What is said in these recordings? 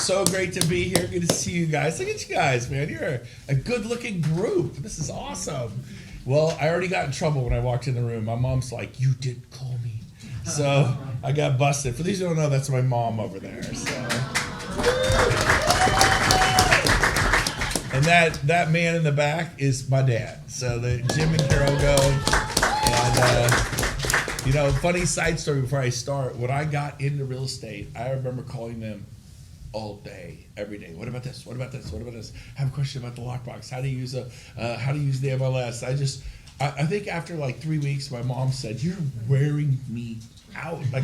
so great to be here. Good to see you guys. Look at you guys, man. You're a good-looking group. This is awesome. Well, I already got in trouble when I walked in the room. My mom's like, "You didn't call me." So I got busted. For these who don't know, that's my mom over there. So. And that man in the back is my dad. So the Jim and Carol Gove. And, funny side story before I start. When I got into real estate, I remember calling them all day, every day. What about this? What about this? What about this? I have a question about the lockbox. How to use the MLS? I think after like 3 weeks, my mom said, "You're wearing me out. Like,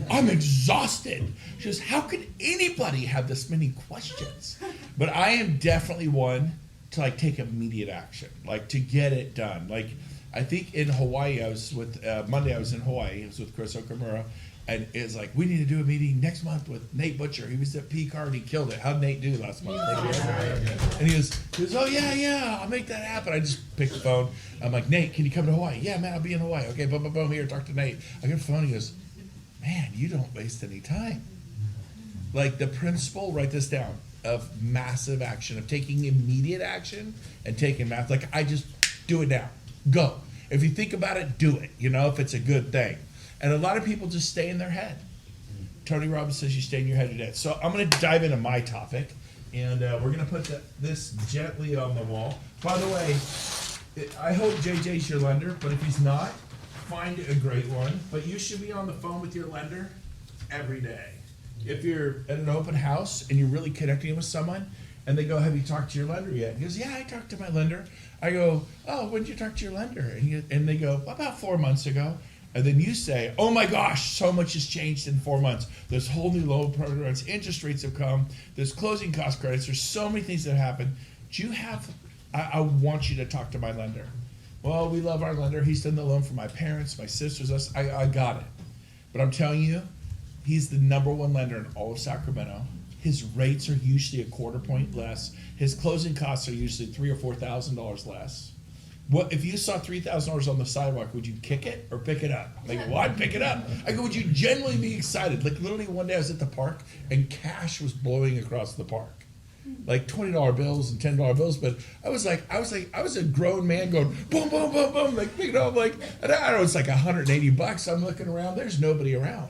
I'm exhausted." She goes, "How could anybody have this many questions?" But I am definitely one to like take immediate action, like to get it done. Like, I think in Hawaii, I was with Monday. I was in Hawaii. I was with Chris Okamura. And it's like, we need to do a meeting next month with Nate Butcher. He was at P-Card. He killed it. How'd Nate do last month? And he goes, "Oh, yeah, I'll make that happen." I just picked the phone. I'm like, "Nate, can you come to Hawaii?" "Yeah, man, I'll be in Hawaii." "Okay, boom, here, talk to Nate." I get the phone. He goes, "Man, you don't waste any time." Like the principle, write this down, of massive action, of taking immediate action and taking math. Like, I just do it now. Go. If you think about it, do it, if it's a good thing. And a lot of people just stay in their head. Tony Robbins says you stay in your head to death. So I'm going to dive into my topic, and we're going to put this gently on the wall. By the way, I hope JJ's your lender, but if he's not, find a great one. But you should be on the phone with your lender every day. If you're at an open house and you're really connecting with someone, and they go, "Have you talked to your lender yet?" He goes, "Yeah, I talked to my lender." I go, "Oh, when did you talk to your lender?" And they go, "About 4 months ago." And then you say, "Oh my gosh, so much has changed in 4 months. There's whole new loan programs, interest rates have come, there's closing cost credits, there's so many things that happen. I want you to talk to my lender." "Well, we love our lender. He's done the loan for my parents, my sisters, us." I got it. But I'm telling you, he's the number one lender in all of Sacramento. His rates are usually a quarter point less. His closing costs are usually $3,000 or $4,000 less. What if you saw $3,000 on the sidewalk? Would you kick it or pick it up? Like, well, I'd pick it up. I go, would you genuinely be excited? Like, literally one day I was at the park and cash was blowing across the park, like $20 bills and $10 bills. But I was a grown man going boom, boom, boom, boom, like, like, and I don't know, it's like $180. I'm looking around, there's nobody around.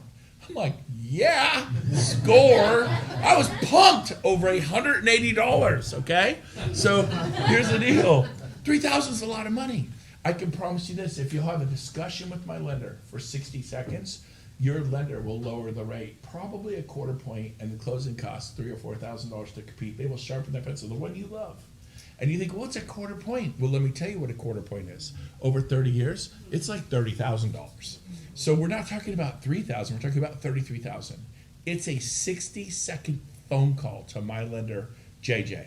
I'm like, yeah, score. I was pumped over $180. Okay, so here's the deal. $3,000 is a lot of money. I can promise you this: if you'll have a discussion with my lender for 60 seconds, your lender will lower the rate probably a quarter point, and the closing costs $3,000 or $4,000 to compete. They will sharpen that pencil, the one you love. And you think, well, what's a quarter point? Well, let me tell you what a quarter point is. Over 30 years, it's like $30,000. So we're not talking about $3,000. We're talking about $33,000. It's a 60-second phone call to my lender, JJ.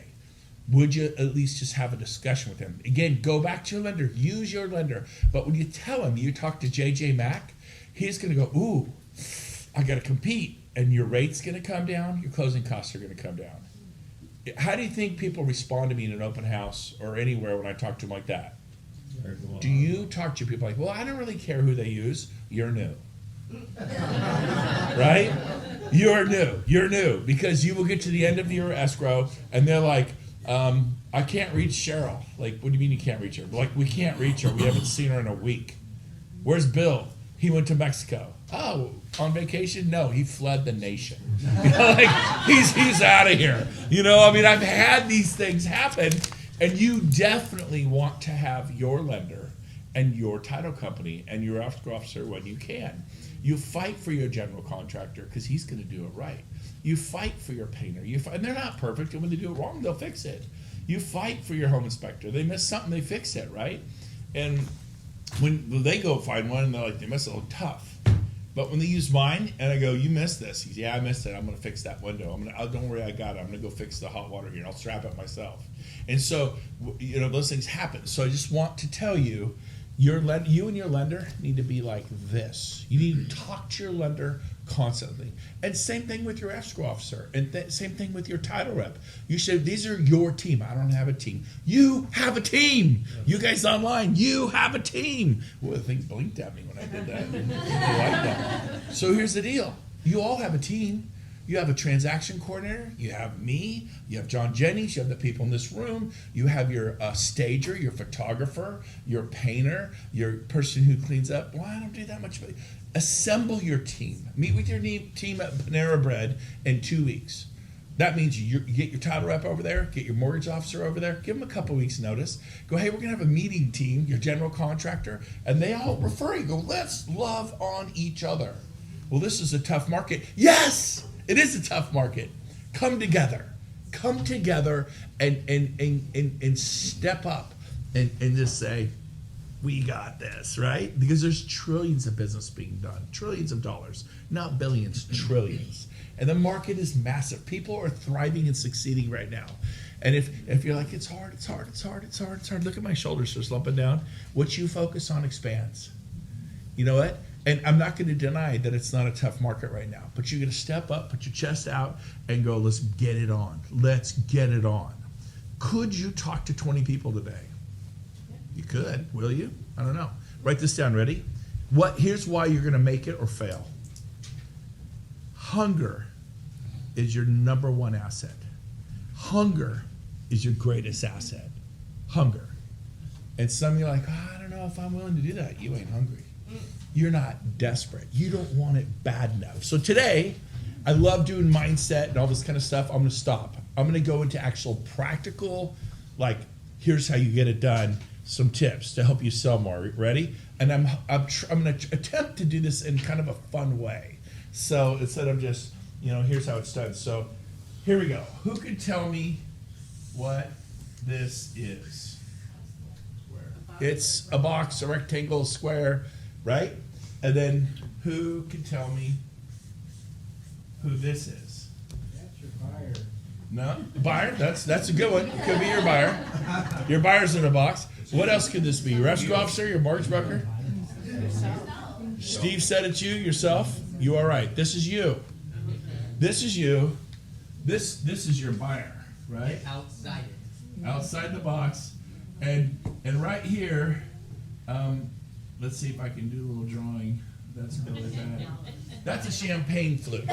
Would you at least just have a discussion with him? Again, go back to your lender. Use your lender. But when you tell him you talk to JJ Mack, he's going to go, "Ooh, I got to compete." And your rate's going to come down. Your closing costs are going to come down. How do you think people respond to me in an open house or anywhere when I talk to them like that? Do you talk to people like, "Well, I don't really care who they use"? You're new. Right? You're new. Because you will get to the end of your escrow and they're like, "I can't reach Cheryl." Like, "What do you mean you can't reach her?" Like, "We can't reach her. We haven't seen her in a week." "Where's Bill?" "He went to Mexico." "Oh, on vacation?" "No, he fled the nation." Like, he's out of here. I've had these things happen, and you definitely want to have your lender and your title company and your escrow officer when you can. You fight for your general contractor because he's going to do it right. You fight for your painter. And they're not perfect, and when they do it wrong, they'll fix it. You fight for your home inspector. They miss something, they fix it, right? And when they go find one, and they're like, they miss it, oh, tough. But when they use mine, and I go, "You missed this." He's, "Yeah, I missed it. I'm going to fix that window. Don't worry, I got it. I'm going to go fix the hot water here, and I'll strap it myself." And so, those things happen. So I just want to tell you, you and your lender need to be like this. You need to talk to your lender constantly. And same thing with your escrow officer. And same thing with your title rep. You say, "These are your team." "I don't have a team." You have a team. You guys online, you have a team. Well, the thing blinked at me when I did that. I like that. So here's the deal. You all have a team. You have a transaction coordinator, you have me, you have John Jennings, you have the people in this room, you have your stager, your photographer, your painter, your person who cleans up. Well, I don't do that much. Assemble your team. Meet with your team at Panera Bread in 2 weeks. That means you get your title rep over there, get your mortgage officer over there, give them a couple weeks notice. Go, hey, we're going to have a meeting team, your general contractor, and they all refer you. Go, let's love on each other. Well, this is a tough market. Yes, it is a tough market. Come together. Come together and step up and just say, we got this, right? Because there's trillions of business being done, trillions of dollars, not billions, trillions. And the market is massive. People are thriving and succeeding right now. And if you're like, it's hard, look at my shoulders, they're slumping down. What you focus on expands. You know what? And I'm not going to deny that it's not a tough market right now, but you're going to step up, put your chest out, and go, let's get it on. Let's get it on. Could you talk to 20 people today? You could. Will you? I don't know. Write this down. Ready? Here's why you're going to make it or fail. Hunger is your number one asset. Hunger is your greatest asset. Hunger. And some of you are like, I don't know if I'm willing to do that. You ain't hungry. You're not desperate. You don't want it bad enough. So today, I love doing mindset and all this kind of stuff. I'm going to stop. I'm going to go into actual practical, like, here's how you get it done, some tips to help you sell more. Ready? And I'm going to attempt to do this in kind of a fun way. So instead of just, here's how it's done. So here we go. Who could tell me what this is? It's a box, a rectangle, a square, right? And then who can tell me who this is? That's your buyer. No? Buyer? That's a good one. Could be your buyer. Your buyer's in a box. What else could this be? Your rescue officer, your mortgage broker? Steve said it's you, yourself. You are right. This is you. This is you. This is your buyer, right? Outside the box. And right here, let's see if I can do a little drawing. That's really bad. That's a champagne flute.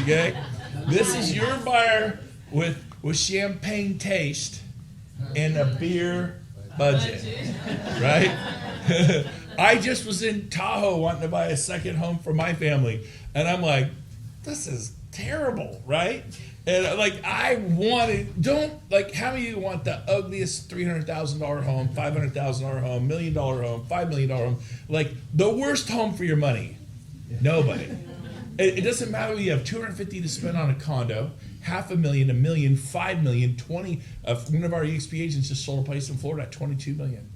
Okay? This is your buyer with champagne taste and a beer budget. Right? I just was in Tahoe wanting to buy a second home for my family. And I'm like, this is terrible, right? And I wanted, how many of you want the ugliest $300,000 home, $500,000 home, $1 million home, $5 million home, like the worst home for your money? Nobody. It doesn't matter whether you have $250,000 to spend on a condo, $500,000, $1 million, $5 million, 20. One of our EXP agents just sold a place in Florida at $22 million.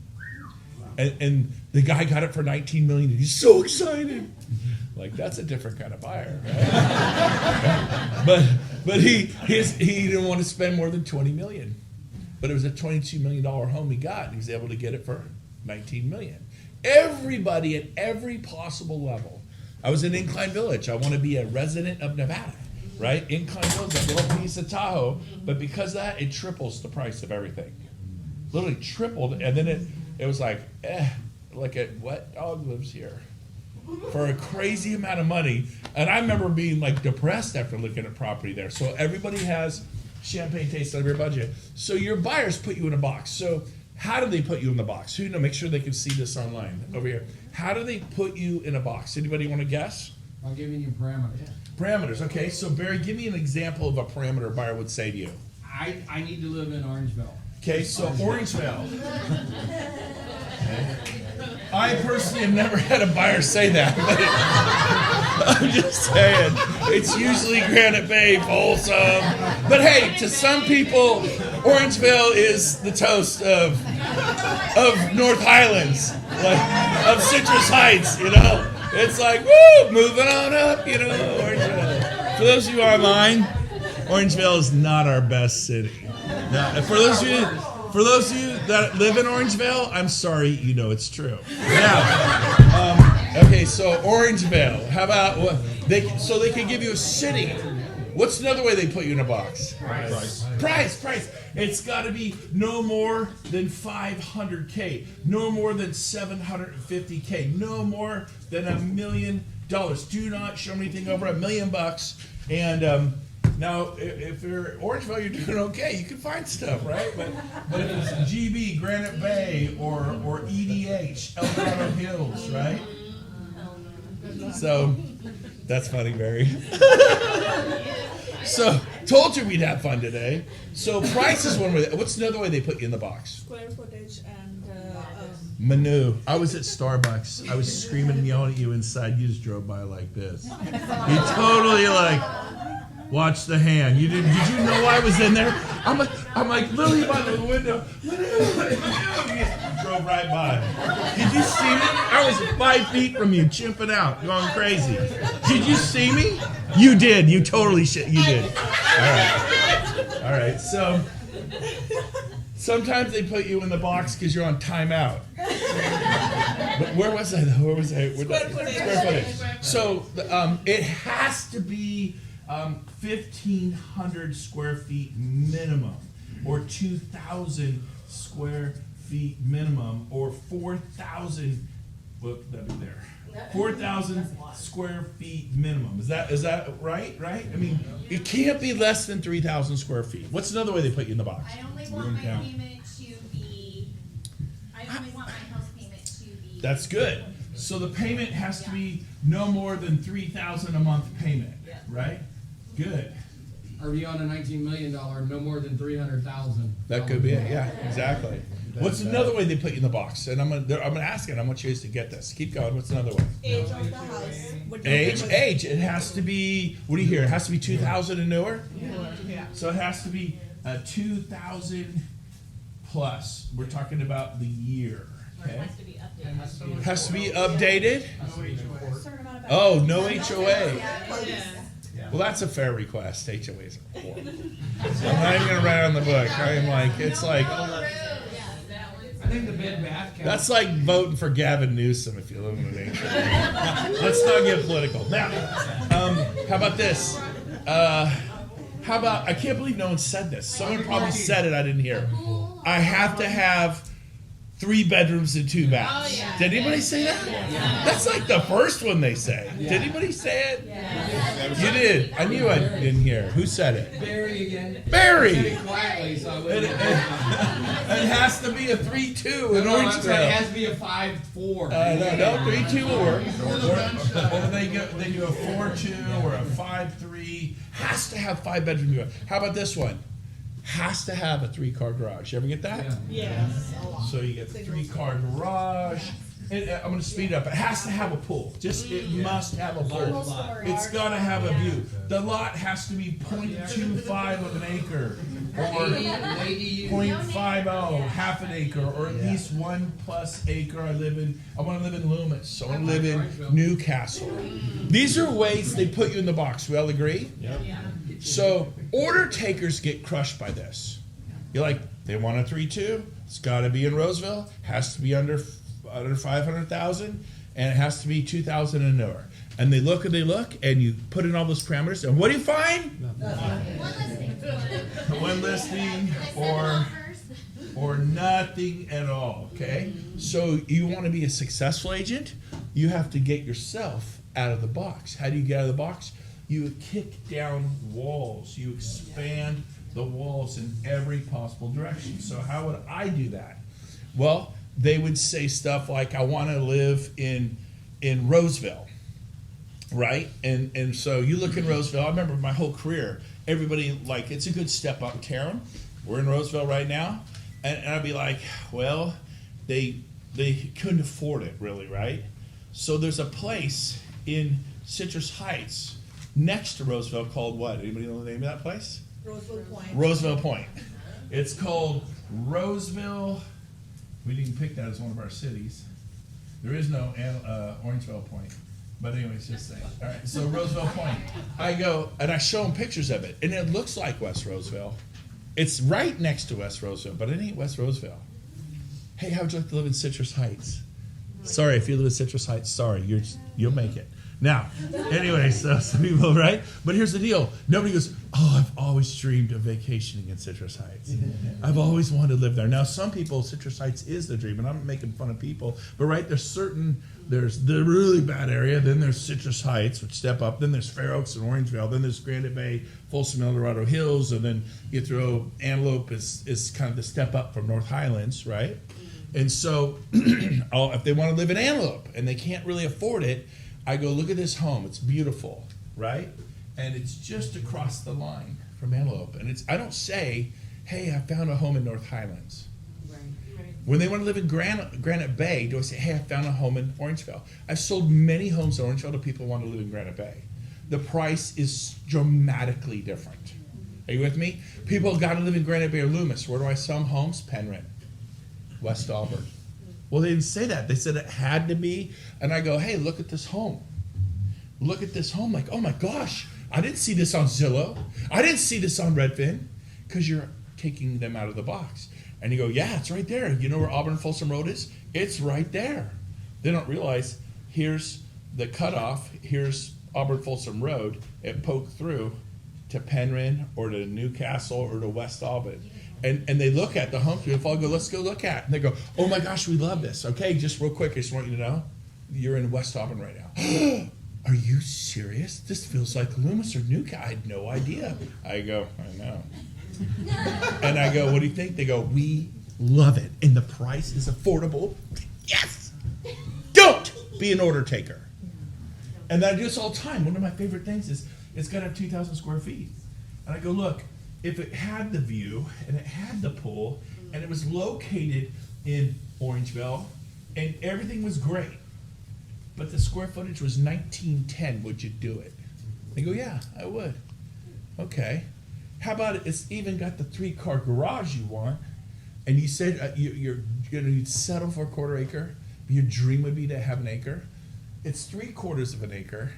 And the guy got it for $19 million. And he's so excited. Like, that's a different kind of buyer, right? but he didn't want to spend more than $20 million. But it was a $22 million home he got, and he's able to get it for $19 million. Everybody at every possible level. I was in Incline Village. I want to be a resident of Nevada, right? Incline Village, a little piece of Tahoe, but because of that, it triples the price of everything. Literally tripled, and then it was like, like a wet dog lives here. For a crazy amount of money. And I remember being depressed after looking at property there. So everybody has champagne taste on their budget. So your buyers put you in a box. So how do they put you in the box? Make sure they can see this online over here. How do they put you in a box? Anybody want to guess? I'll give you parameters. Parameters, okay. So Barry, give me an example of a parameter a buyer would say to you. I need to live in Orangeville. Okay, so Orangeville. Okay. I personally have never had a buyer say that, but I'm just saying, it's usually Granite Bay, Folsom. But hey, to some people, Orangeville is the toast of North Highlands, of Citrus Heights, It's like, woo, moving on up, Orangeville. For those of you online, Orangeville is not our best city. Now, for those of you that live in Orangeville, I'm sorry, it's true. Now, okay, so Orangeville, how about they can give you a city. What's another way they put you in a box? Price. It's got to be no more than $500K, no more than $750K, no more than $1 million. Do not show me anything over $1 million. And now, if you're Orangeville, you're doing okay. You can find stuff, right? But if it's GB, Granite Bay, or EDH, El Dorado Hills, right? So that's funny, Barry. So told you we'd have fun today. So price is one way. What's another way they put you in the box? Square footage and Menu. I was at Starbucks. I was screaming and yelling at you inside. You just drove by like this. You totally like watch the hand. You didn't. Did you know I was in there? I'm like literally by the window. You drove right by. Did you see me? I was 5 feet from you, chimping out, going crazy. Did you see me? You did. You totally You did. All right. So sometimes they put you in the box because you're on timeout. But where was I? Square footage. So it has to be 1,500 square feet minimum, or 2,000 square feet minimum, or 4,000. Look, that'd be there. 4,000 square feet minimum. Is that right? Right? I mean, it can't be less than 3,000 square feet. What's another way they put you in the box? I only want my payment to be. I only want my house payment to be. That's good. So the payment has to be no more than 3,000 a month payment, right? Good. Are you on a $19 million, no more than 300,000? That could be it. Yeah, exactly. What's another way they put you in the box? And I'm gonna ask it. I want you guys to get this. Keep going. What's another way? age of the house. Age. It has to be. What do you hear? It has to be 2,000 and newer. Yeah. So it has to be 2,000 plus. We're talking about the year. Okay. It has to be updated. Has to be updated. Certain amount of Oh, no HOA. Yeah. Well, that's a fair request. HOAs are horrible. I'm not even gonna write it on the book. I am like, it's like. I think the bed bath. That's like voting for Gavin Newsom if you live in an HOA. Let's not get political. Now, how about this? How about, I can't believe no one said this. Someone probably said it, I didn't hear. I have to have 3 bedrooms and 2 baths. Oh, yeah. Did anybody say that? Yeah. That's like the first one they say. Yeah. Did anybody say it? Yeah. You did. I knew I didn't hear. Who said it? Barry again. Barry! Said it quietly, so I It, wouldn't. it has to be a 3-2 in No, I'm sorry, it Orangeville. has to be a 5-4. No, 3-2 will work. Or they do a 4-2 or a 5-3. Has to have 5-bedroom unit. How about this one? Has to have a 3-car garage. You ever get that? Yeah. Yes. A lot. So you get the 3-car garage. I'm going to speed up. It has to have a pool. It must have a pool. It's got to have a view. The lot has to be 0.25 of an acre, or 0.50, half an acre, or at least 1+ acre. I want to live in Loomis. I want to live in Newcastle. These are ways they put you in the box. We all agree? Yeah. So order takers get crushed by this. You're like, they want a 3-2. It's got to be in Roseville. Has to be under 500,000, and it has to be 2,000 and newer. And they look, and you put in all those parameters, and what do you find? One listing or nothing at all. Okay. So you want to be a successful agent, you have to get yourself out of the box. How do you get out of the box? You kick down walls. You expand the walls in every possible direction. So how would I do that? Well, they would say stuff like, I want to live in Roseville, right? And so you look in Roseville. I remember my whole career, everybody, like, it's a good step up, Karen. We're in Roseville right now. And I'd be like, well, they couldn't afford it really, right? So there's a place in Citrus Heights next to Roseville called what? Anybody know the name of that place? Roseville Point. Roseville Point. It's called Roseville. We didn't pick that as one of our cities. There is no Orangeville Point. But anyways, just saying. All right, so Roseville Point. I go, and I show them pictures of it, and it looks like West Roseville. It's right next to West Roseville, but it ain't West Roseville. Hey, how would you like to live in Citrus Heights? Sorry, if you live in Citrus Heights, sorry, you'll make it. Now, anyway, so some people, right? But here's the deal. Nobody goes, oh, I've always dreamed of vacationing in Citrus Heights. I've always wanted to live there. Now, some people, Citrus Heights is the dream, and I'm making fun of people, but right, there's certain There's the really bad area. Then there's Citrus Heights, which step up. Then there's Fair Oaks and Orangevale. Then there's Granite Bay, Folsom, El Dorado Hills, and then you throw Antelope is kind of the step up from North Highlands, right? And so, if they want to live in Antelope and they can't really afford it, I go, look at this home. It's beautiful, right? And it's just across the line from Antelope. And I don't say, hey, I found a home in North Highlands. When they want to live in Granite Bay, do I say, hey, I found a home in Orangevale? I've sold many homes in Orangevale to people who want to live in Granite Bay. The price is dramatically different. Are you with me? People got to live in Granite Bay or Loomis. Where do I sell homes? Penryn, West Auburn. Well, they didn't say that. They said it had to be. And I go, hey, look at this home. Look at this home. Like, oh my gosh, I didn't see this on Zillow. I didn't see this on Redfin. Because you're taking them out of the box. And you go, yeah, it's right there. You know where Auburn Folsom Road is? It's right there. They don't realize here's the cutoff. Here's Auburn Folsom Road. It poked through to Penryn or to Newcastle or to West Auburn. And they look at the home beautiful. I go, let's go look at it. And they go, oh my gosh, we love this. Okay, just real quick, I just want you to know, you're in West Auburn right now. Are you serious? This feels like Loomis or Newcastle. I had no idea. I go, I know. And I go, what do you think? They go, we love it. And the price is affordable. Yes! Don't be an order taker. And I do this all the time. One of my favorite things is it's got to have 2,000 square feet. And I go, look, if it had the view and it had the pool and it was located in Orangevale and everything was great, but the square footage was 1910, would you do it? They go, yeah, I would. Okay. How about it's even got the 3-car garage you want, and you said you'd settle for a 1/4 acre, but your dream would be to have an acre. It's 3/4 of an acre.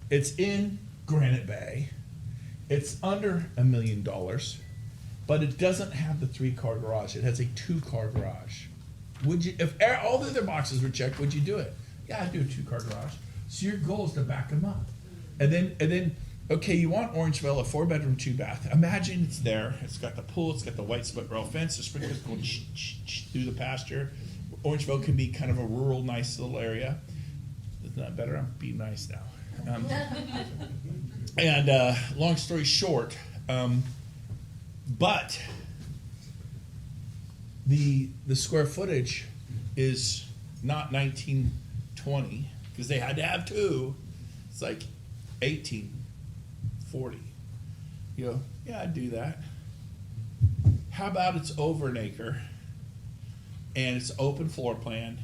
It's in Granite Bay. It's under $1 million, but it doesn't have the 3-car garage. It has a 2-car garage. Would you, if all the other boxes were checked, would you do it? Yeah, I'd do a 2-car garage. So your goal is to back them up, and then. Okay, you want Orangevale, a 4-bedroom, 2-bath. Imagine it's there. It's got the pool. It's got the white split rail fence. The sprinklers going through the pasture. Orangevale can be kind of a rural, nice little area. Isn't that better? I'm being nice now. And long story short, but the square footage is not 1920 because they had to have 2. It's like 1840. You go, yeah, I'd do that. How about it's over an acre and it's open floor plan?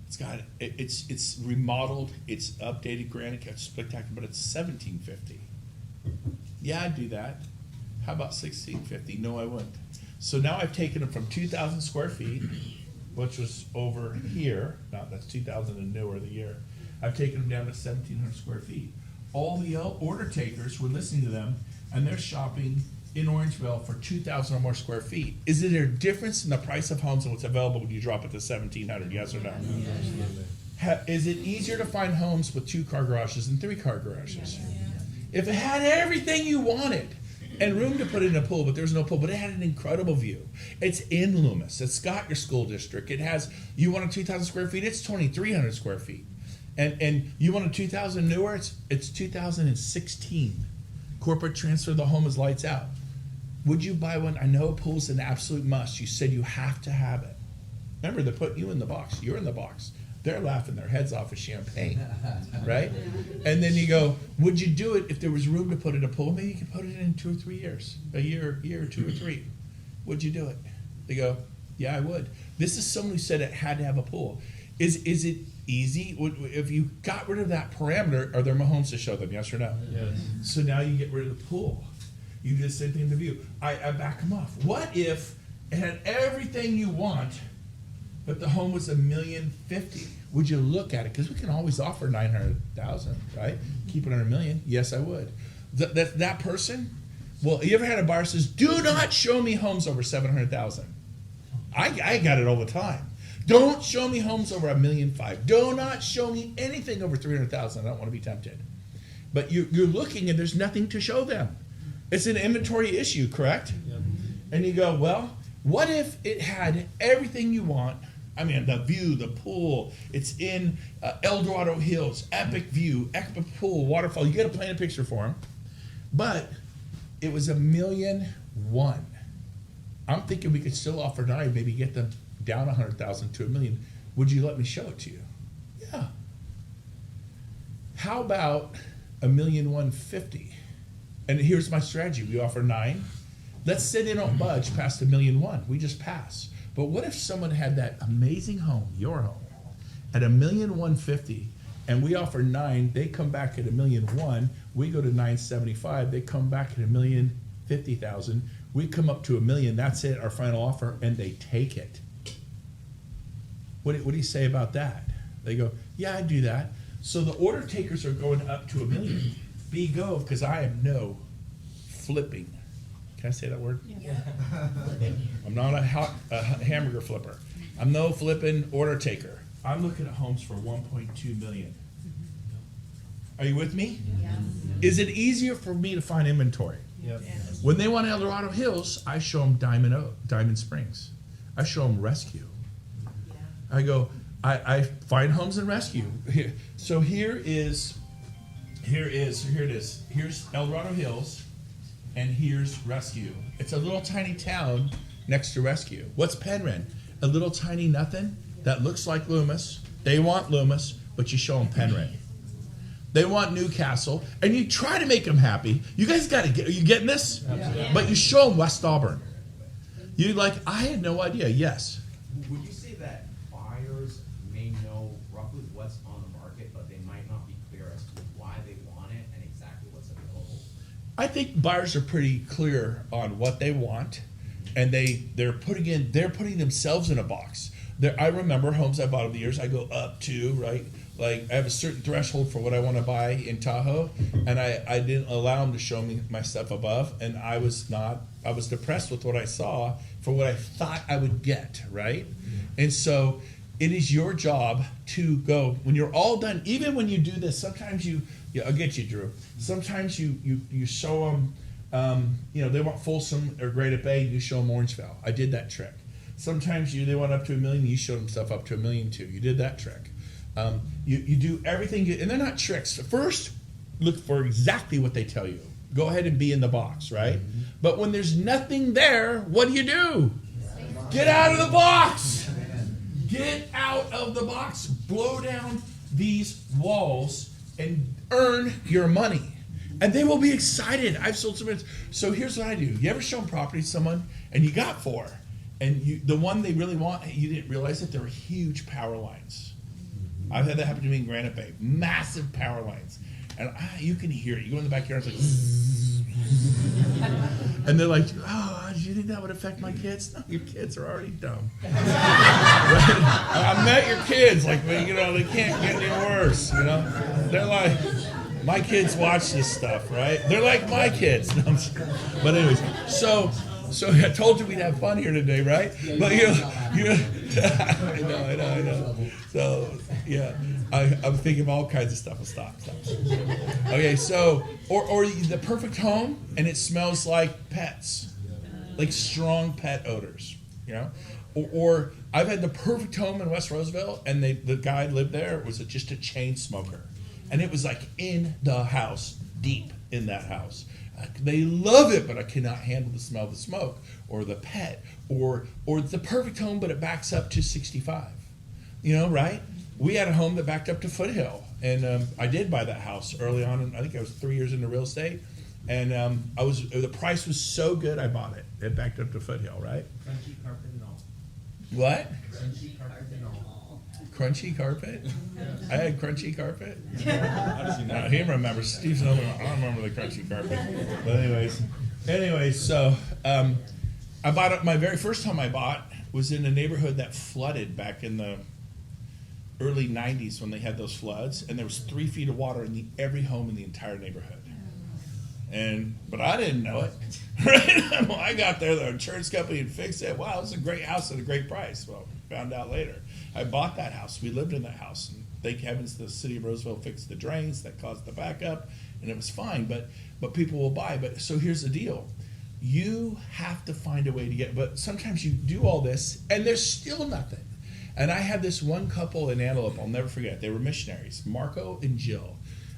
It's got it's remodeled, it's updated granite, it's spectacular, but it's 1750. Yeah, I'd do that. How about 1650? No, I wouldn't. So now I've taken them from 2,000 square feet, which was over here. Now that's 2,000 and newer the year. I've taken them down to 1,700 square feet. All the order takers were listening to them, and they're shopping in Orangevale for 2,000 or more square feet. Is there a difference in the price of homes and what's available when you drop it to 1,700? Yes or no? Is it easier to find homes with 2-car garages than 3-car garages? If it had everything you wanted and room to put in a pool, but there's no pool, but it had an incredible view. It's in Loomis. It's got your school district. It has, you want a 2,000 square feet, it's 2,300 square feet. And you want a 2,000 newer, it's 2016. Corporate transfer, the home is lights out. Would you buy one? I know a pool's an absolute must. You said you have to have it. Remember, they're putting you in the box. You're in the box. They're laughing their heads off with champagne, right? And then you go, would you do it if there was room to put in a pool? Maybe you could put it in 2 or 3 years, a year or 2 or 3. Would you do it? They go, yeah, I would. This is someone who said it had to have a pool. Is it easy? If you got rid of that parameter, are there more homes to show them, yes or no? Yes. So now you get rid of the pool. You do the same thing in the view. I back them off. What if it had everything you want, but the home was $1,050,000? Would you look at it? Because we can always offer $900,000, right? Keep it under $1 million. Yes, I would. That person. Well, you ever had a buyer says, "Do not show me homes over $700,000." I got it all the time. Don't show me homes over $1.5 million. Do not show me anything over $300,000. I don't want to be tempted. But you're looking and there's nothing to show them. It's an inventory issue, correct? Yep. And you go, well, what if it had everything you want, I mean, the view, the pool. It's in El Dorado Hills, epic view, epic pool, waterfall. You got to paint a picture for them. But it was $1.1 million. I'm thinking we could still offer 9, maybe get them down 100,000 to $1 million. Would you let me show it to you? Yeah. How about $1.15 million? And here's my strategy. We offer 9. Let's say they don't budge past $1.1 million. We just pass. But what if someone had that amazing home, your home, at $1.15 million, and we offer 9, they come back at $1.1 million, we go to $975,000, they come back at $1.05 million, we come up to $1 million, that's it, our final offer, and they take it. What do you say about that? They go, yeah, I do that. So the order takers are going up to $1 million. Be Gove, because I am no flipping. Can I say that word? Yeah. I'm not a hamburger flipper. I'm no flipping order taker. I'm looking at homes for $1.2 million. Are you with me? Yes. Is it easier for me to find inventory? Yep. Yes. When they want El Dorado Hills, I show them Diamond Springs. I show them Rescue. I go, I find homes and rescue. Here, so here it is. Here's El Dorado Hills, and here's Rescue. It's a little tiny town next to Rescue. What's Penryn? A little tiny nothing that looks like Loomis. They want Loomis, but you show them Penryn. They want Newcastle, and you try to make them happy. You guys got to get. Are you getting this? Absolutely. But you show them West Auburn. You like? I had no idea. Yes. Would you say that buyers may know roughly what's on the market, but they might not be clear as to why they want it and exactly what's available? I think buyers are pretty clear on what they want, and they're putting themselves in a box. I remember homes I bought over the years. I go up to, right, like I have a certain threshold for what I want to buy in Tahoe, and I didn't allow them to show me my stuff above, and I was depressed with what I saw for what I thought I would get, right? And so it is your job to go, when you're all done, even when you do this, sometimes I'll get you, Drew. Sometimes you show them, they want Folsom or Great Bay, you show them Orangevale. I did that trick. Sometimes they want up to $1 million, you show them stuff up to $1.2 million. You did that trick. You do everything, and they're not tricks. First, look for exactly what they tell you. Go ahead and be in the box, right? Mm-hmm. But when there's nothing there, what do? Get out of the box! Get out of the box. Blow down these walls and earn your money. And they will be excited. I've sold some. So here's what I do. You ever show property to someone and you got 4, and the one they really want, you didn't realize that there were huge power lines. I've had that happen to me in Granite Bay. Massive power lines. And you can hear it. You go in the backyard, it's like, and they're like, oh, do you think that would affect my kids? No, your kids are already dumb. Right? I met your kids, like, they can't get any worse, They're like, my kids watch this stuff, right? They're like my kids. No, but anyways, so I told you we'd have fun here today, right? But I know. So yeah, I'm thinking of all kinds of stuff. Stop. Okay, so or the perfect home, and it smells like pets, like strong pet odors, Or I've had the perfect home in West Roseville, and the guy lived there was just a chain smoker, and it was like in the house, deep in that house. They love it, but I cannot handle the smell of the smoke or the pet or the perfect home, but it backs up to 65. Right? We had a home that backed up to Foothill, and I did buy that house early on. And I think I was 3 years into real estate, and the price was so good I bought it. It backed up to Foothill, right? Crunchy carpet and all. What? Crunchy carpet and all. Crunchy carpet? I had crunchy carpet? No, he remembers. Steve's another one. I don't remember the crunchy carpet. But anyways, so I bought it. My very first home I bought was in a neighborhood that flooded back in the early 90s when they had those floods, and there was 3 feet of water in every home in the entire neighborhood. But I didn't know it. Right? Well, I got there, the insurance company had fixed it. Wow, it's a great house at a great price. Well, found out later. I bought that house. We lived in that house. And thank heavens the city of Roseville fixed the drains that caused the backup, and it was fine. But people will buy. But so here's the deal. You have to find a way to get, but sometimes you do all this and there's still nothing. And I had this one couple in Antelope, I'll never forget. They were missionaries, Marco and Jill.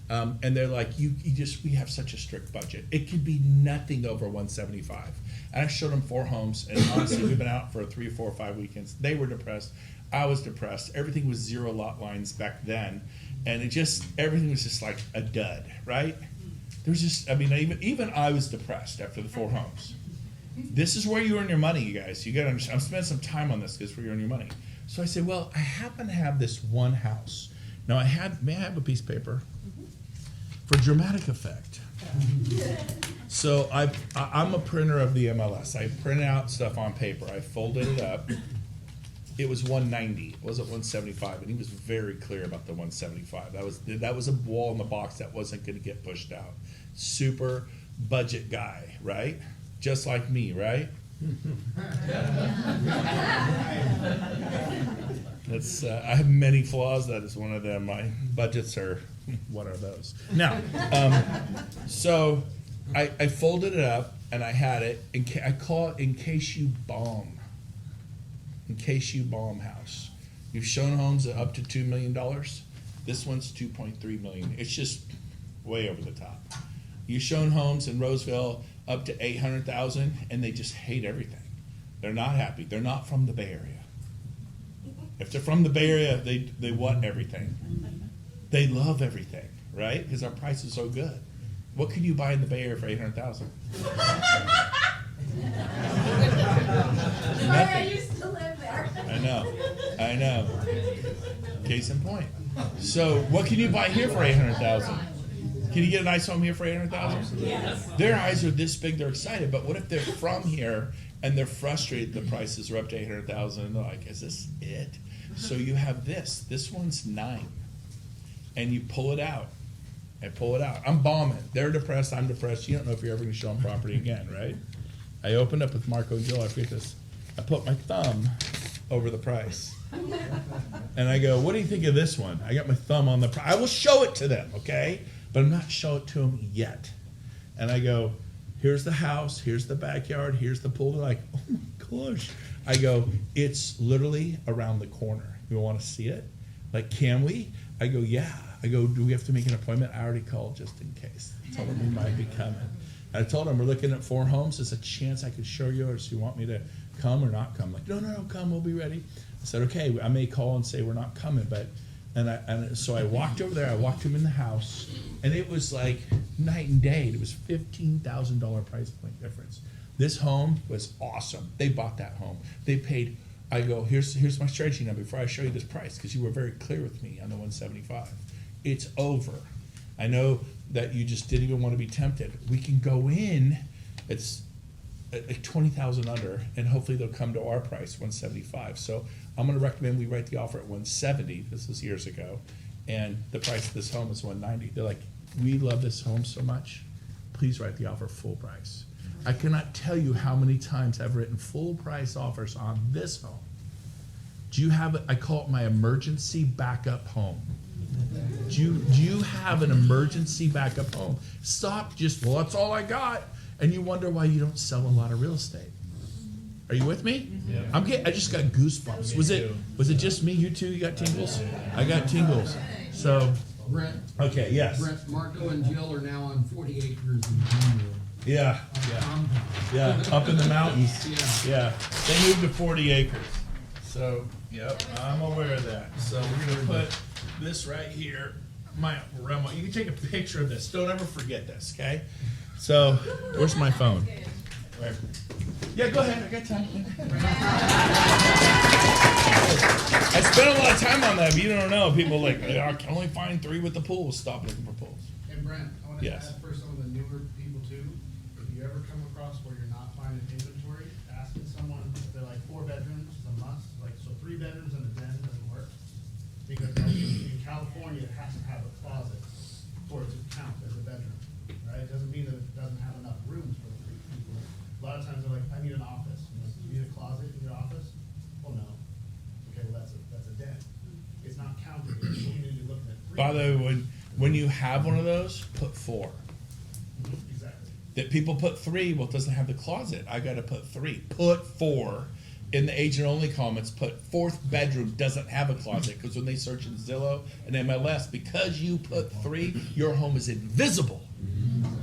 And they're like, we have such a strict budget. It could be nothing over 175. And I showed them 4 homes, and honestly, we've been out for 3, 4, 5 weekends. They were depressed. I was depressed. Everything was 0 lot lines back then. And everything was just like a dud, right? There was just, even I was depressed after the 4 homes. This is where you earn your money, you guys. You gotta understand. I'm spending some time on this because where you earn your money. So I said, well, I happen to have this one house. Now may I have a piece of paper? For dramatic effect. So I'm a printer of the MLS. I print out stuff on paper. I folded it up. It was 190. It wasn't 175, and he was very clear about the 175. That was a wall in the box that wasn't going to get pushed out. Super budget guy, right? Just like me, right? That's I have many flaws. That is one of them. My budgets are what are those? Now, so I folded it up and I had it. I call it in case you bomb. In case you bomb house. You've shown homes at up to $2 million. This one's 2.3 million. It's just way over the top. You've shown homes in Roseville up to 800,000, and they just hate everything. They're not happy. They're not from the Bay Area. If they're from the Bay Area, they want everything. They love everything, right? Because our price is so good. What can you buy in the Bay Area for 800,000? I used to live there. I know. Case in point. So, what can you buy here for 800,000? Can you get a nice home here for 800,000? Yes. Their eyes are this big, they're excited. But what if they're from here and they're frustrated? The prices are up to 800,000, and they're like, "Is this it?" So you have this. This one's 9, and you pull it out. I'm bombing. They're depressed. I'm depressed. You don't know if you're ever going to show them property again, right? I opened up with Marco and Jill. I forget this. I put my thumb over the price. And I go, "What do you think of this one?" I got my thumb on the price. I will show it to them, okay? But I'm not showing it to them yet. And I go, "Here's the house. Here's the backyard. Here's the pool." They're like, "Oh my gosh." I go, "It's literally around the corner. You want to see it? Like, can we?" I go, "Yeah." I go, "Do we have to make an appointment?" I already called just in case. I told them we might be coming. And I told them we're looking at 4 homes. There's a chance I could show you, or do you want me to come or not come? Like, no, come. We'll be ready. I said, okay. I may call and say we're not coming, but so I walked over there. I walked him in the house, and it was like night and day. It was $15,000 price point difference. This home was awesome. They bought that home. They paid. I go, here's my strategy now before I show you this price, because you were very clear with me on the 175. It's over. I know that you just didn't even want to be tempted. We can go in. It's at 20,000 under, and hopefully they'll come to our price, 175. So I'm going to recommend we write the offer at 170. This was years ago, and the price of this home is 190. They're like, "We love this home so much. Please write the offer full price." I cannot tell you how many times I've written full price offers on this home. Do you have it? I call it my emergency backup home. Do you have an emergency backup home? Stop just, "Well, that's all I got," and you wonder why you don't sell a lot of real estate. Are you with me? Yeah. I just got goosebumps. Was it just me? You two? You got tingles? I got tingles. So Brent, okay, yes, Brent, Marco and Jill are now on 40 acres in Greenville. yeah, up in the mountains. Yeah, they moved to 40 acres. So yep, I'm aware of that. So we're gonna put this right here. My remote. You can take a picture of this. Don't ever forget this, okay? So where's my phone? Right. Yeah, go ahead. I got time. I spent a lot of time on that, but you don't know. People like, I can only find 3 with the pool. Stop looking for pools. And Brent, I want to Yes. add for some of the newer people too, if you ever come across where you're not finding inventory, asking someone if they're like 4 bedrooms is a must, like, so 3 bedrooms and a den doesn't work. Because in California, it has to have a closet for it to count as a bedroom, right? It doesn't mean that it doesn't have enough rooms for the 3 people. A lot of times they're like, "I need an office." I'm like, "You need a closet in your office?" "Well, no." "Okay, well, that's a den." It's not counted, so you need to be looking at 3. By the way, when you have one of those, put 4. Exactly. That people put 3, well, it doesn't have the closet. I got to put 3. Put 4, in the agent only comments, put fourth bedroom doesn't have a closet, because when they search in Zillow and MLS, because you put 3, your home is invisible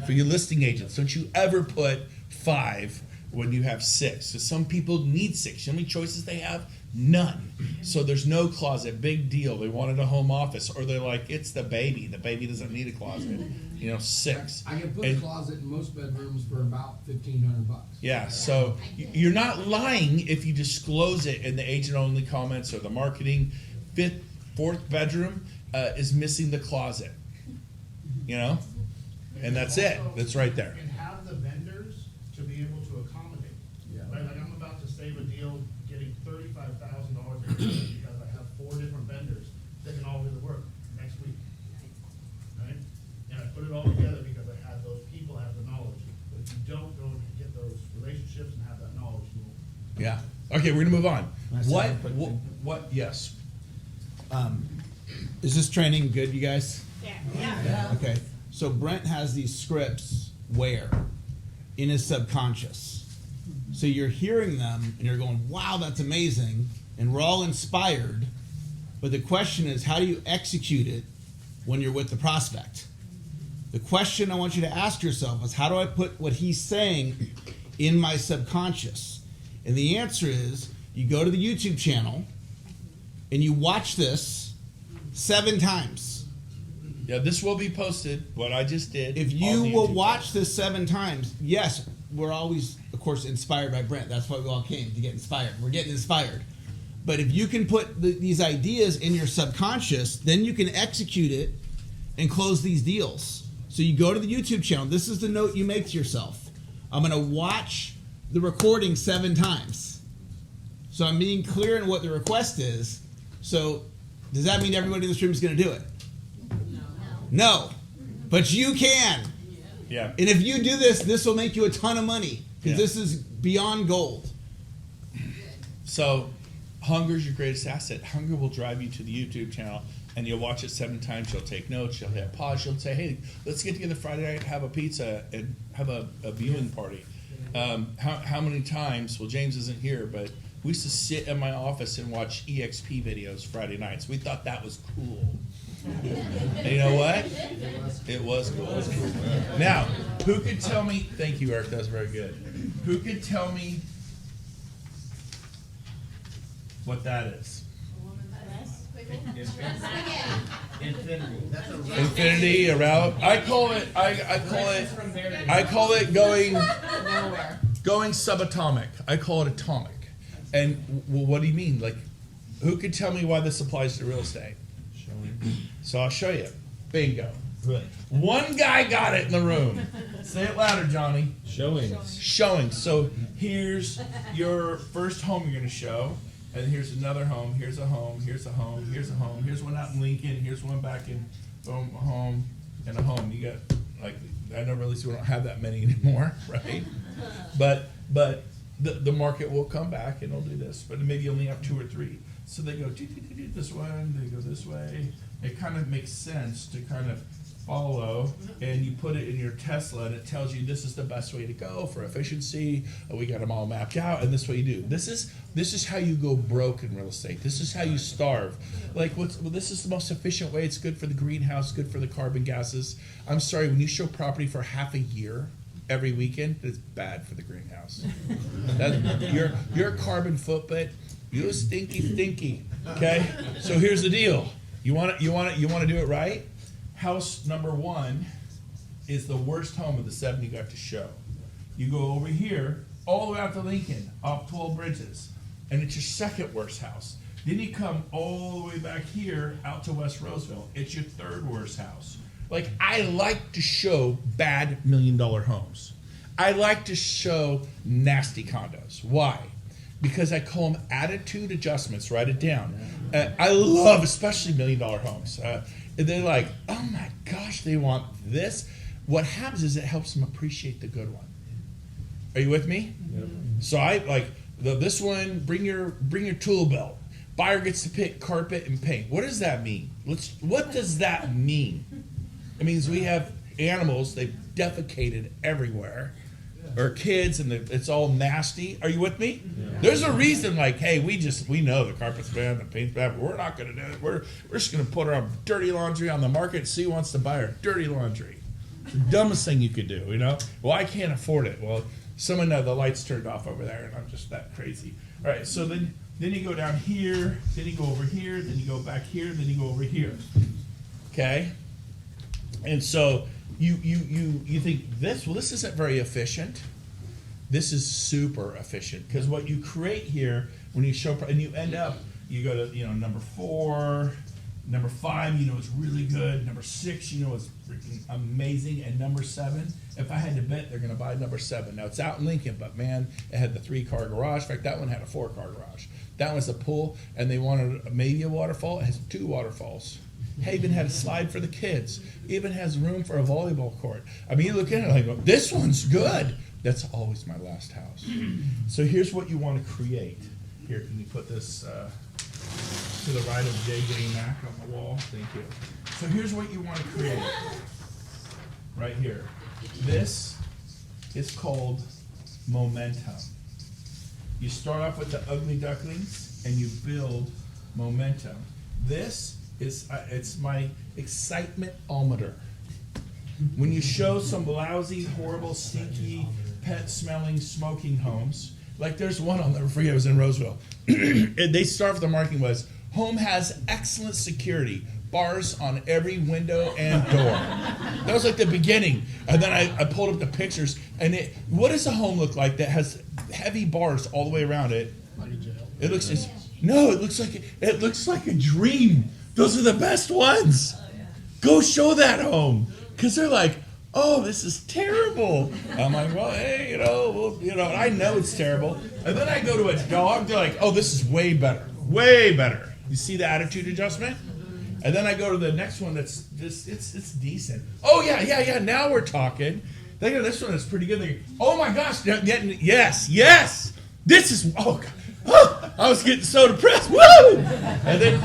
for your listing agents. Don't you ever put 5 when you have 6, because some people need 6. You know how many choices they have? None. So there's no closet. Big deal. They wanted a home office, or they're like, it's the baby. The baby doesn't need a closet. 6. I can put a And- closet in most bedrooms for about $1,500. Yeah, so you're not lying if you disclose it in the agent-only comments or the marketing. 4th bedroom is missing the closet, and that's it. That's right there. And have the vendors to be able to accommodate. Yeah. Right, like I'm about to save a deal getting $35,000 because I have 4 different vendors that can all do the work next week. Right? And I put it all together because I had those people have the knowledge. But if you don't go and get those relationships and have that knowledge, you will. Yeah. Okay, we're gonna move on. Can I say What? one quick thing? What? Yes. Is this training good, you guys? Yeah. Okay. So Brent has these scripts where? In his subconscious. So you're hearing them and you're going, wow, that's amazing. And we're all inspired. But the question is, how do you execute it when you're with the prospect? The question I want you to ask yourself is, how do I put what he's saying in my subconscious? And the answer is, you go to the YouTube channel and you watch this 7 times. Yeah, this will be posted. What I just did. If on you the will YouTube watch this 7 times, yes, we're always, of course, inspired by Brent. That's why we all came, to get inspired. We're getting inspired. But if you can put these ideas in your subconscious, then you can execute it and close these deals. So you go to the YouTube channel. This is the note you make to yourself. I'm going to watch the recording 7 times. So I'm being clear in what the request is. So does that mean everybody in this room is going to do it? No. But you can. Yeah. And if you do this, this will make you a ton of money. Because Yeah. this is beyond gold. So, hunger is your greatest asset. Hunger will drive you to the YouTube channel, and you'll watch it 7 times. You'll take notes. You'll hit pause. You'll say, "Hey, let's get together Friday night, have a pizza, and have a viewing party." How many times? Well, James isn't here, but we used to sit in my office and watch EXP videos Friday nights. We thought that was cool. And you know what? It was cool. Now, who could tell me? Thank you, Eric. That was very good. Who could tell me what that is? Infinity around. I call it going subatomic. I call it atomic. And what do you mean? Like, who could tell me why this applies to real estate? So I'll show you. Bingo. Right. One guy got it in the room. Say it louder, Johnny. Showings. Showing. So here's your first home you're going to show, and here's another home. Here's a home. Here's a home. Here's a home. Here's one out in Lincoln. Here's one back in boom, a home and a home. You got I don't really see we don't have that many anymore, right? But the market will come back and it'll do this, but maybe you only have 2 or 3. So they go this one, they go this way. It kind of makes sense to kind of follow, and you put it in your Tesla, and it tells you this is the best way to go for efficiency. We got them all mapped out, and this is what you do. This is how you go broke in real estate. This is how you starve. This is the most efficient way. It's good for the greenhouse, good for the carbon gases. I'm sorry, when you show property for half a year, every weekend, it's bad for the greenhouse. Your carbon footprint, you stinky. Okay, so here's the deal. You want to do it right. House number 1 is the worst home of the 7 you got to show. You go over here, all the way out to Lincoln, off 12 bridges, and it's your second worst house. Then you come all the way back here out to West Roseville. It's your 3rd worst house. Like, I like to show bad $1 million homes. I like to show nasty condos. Why? Because I call them attitude adjustments. Write it down. I love especially $1 million homes. They're like, oh my gosh, they want this. What happens is it helps them appreciate the good one. Are you with me? Yep. So I like this one. Bring your tool belt. Buyer gets to pick carpet and paint. What does that mean? What does that mean? It means we have animals. They've defecated everywhere. or kids, and it's all nasty. Are you with me? There's a reason, like, hey, we know the carpet's bad, the paint's bad, but we're not going to do it. We're just going to put our dirty laundry on the market and see who wants to buy our dirty laundry. It's the dumbest thing you could do, you know? Well, I can't afford it. Well, someone know the lights turned off over there, and I'm just that crazy. All right, so then you go down here, then you go over here, then you go back here, then you go over here. Okay? And so you think this isn't very efficient. This is super efficient, because what you create here when you show, and you end up, you go to number 4, number 5, it's really good. Number 6, it's freaking amazing, and number 7, if I had to bet, they're going to buy number 7. Now it's out in Lincoln, but man, it had the 3-car garage. In fact, that one had a 4-car garage. That one's a pool, and they wanted maybe a waterfall. It has 2 waterfalls. Even had a slide for the kids. Even has room for a volleyball court. I mean, you look at it like, this one's good. That's always my last house. So here's what you want to create. Here, can you put this to the right of JJ Mack on the wall? Thank you. So here's what you want to create. Right here. This is called momentum. You start off with the ugly ducklings and you build momentum. This is it's my excitement-ometer. When you show some lousy, horrible, stinky, pet-smelling, smoking homes, like there's one, I'll never forget, it was in Roseville. They start with the marketing was, home has excellent security, bars on every window and door. That was like the beginning. And then I pulled up the pictures, and what does a home look like that has heavy bars all the way around it? It looks it looks like a dream. Those are the best ones. Go show that home. Because they're like, oh, this is terrible. I'm like, well, hey, I know it's terrible. And then I go to a dog, they're like, oh, this is way better. Way better. You see the attitude adjustment? And then I go to the next one that's just, it's decent. Oh, yeah, now we're talking. They go, this one is pretty good. They go, oh my gosh, yes. This is, oh, God. Oh, I was getting so depressed. Woo! And then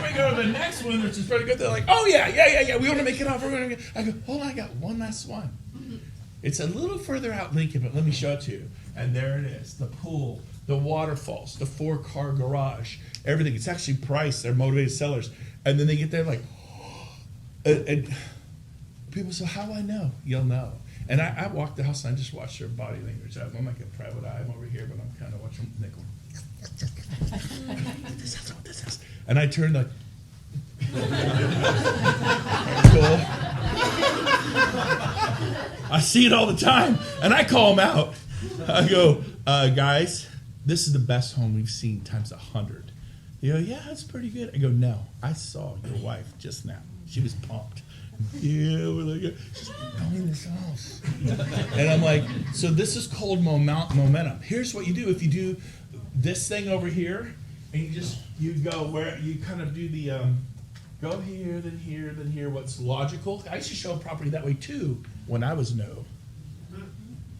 we go to the next one, which is pretty good. They're like, oh, yeah. We want to make it off. I go, hold on, I got one last one. It's a little further out Lincoln, but let me show it to you. And there it is, the pool, the waterfalls, the 4-car garage, everything. It's actually priced. They're motivated sellers. And then they get there like, and people say, how do I know? You'll know. And I walk the house and I just watch their body language. I'm like a private eye. I'm over here, but I'm kind of watching them. This. And I turn like, cool. I see it all the time, and I call them out. I go, guys, this is the best home we've seen times 100. You go, yeah, that's pretty good. I go, no, I saw your wife just now. She was pumped. Yeah, we're like, she's buying this house. And I'm like, so this is called momentum. Here's what you do. If you do this thing over here, and you go where you kind of do the go here, then here, then here. What's logical? I used to show a property that way too when I was new,